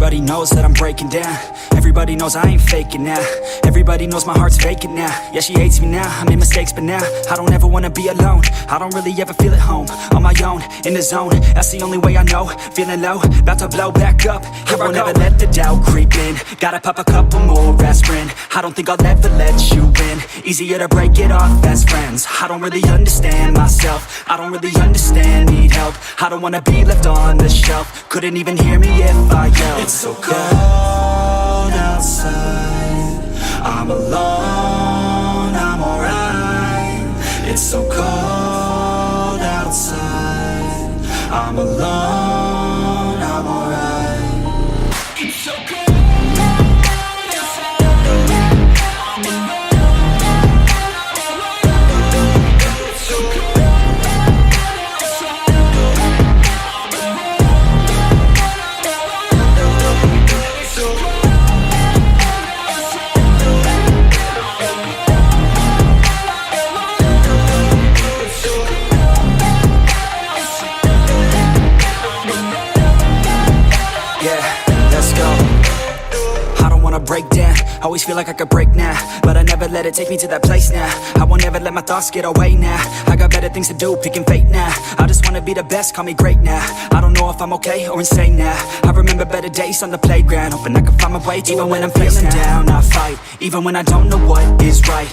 Everybody knows that I'm breaking down. Everybody knows I ain't faking now. Everybody knows my heart's vacant now. Yeah, she hates me now, I made mistakes but now I don't ever wanna be alone. I don't really ever feel at home. On my own, in the zone, that's the only way I know. Feeling low, about to blow back up. I won't ever let the doubt creep in. Gotta pop a couple more aspirin. I don't think I'll ever let you in. Easier to break it off best friends. I don't really understand myself. I don't really understand, need help. I don't wanna be left on the shelf. Couldn't even hear me if I yelled. It's so cold outside, I'm alone, I'm alright. It's so cold outside, I'm alone, I'm alright. It's so cold. Break down, always feel like I could break now, but I never let it take me to that place now. I won't ever let my thoughts get away now. I got better things to do, picking fate now. I just wanna be the best, call me great now. I don't know if I'm okay or insane now. I remember better days on the playground, hoping I can find my way even when I'm feeling down. I fight, even when I don't know what is right.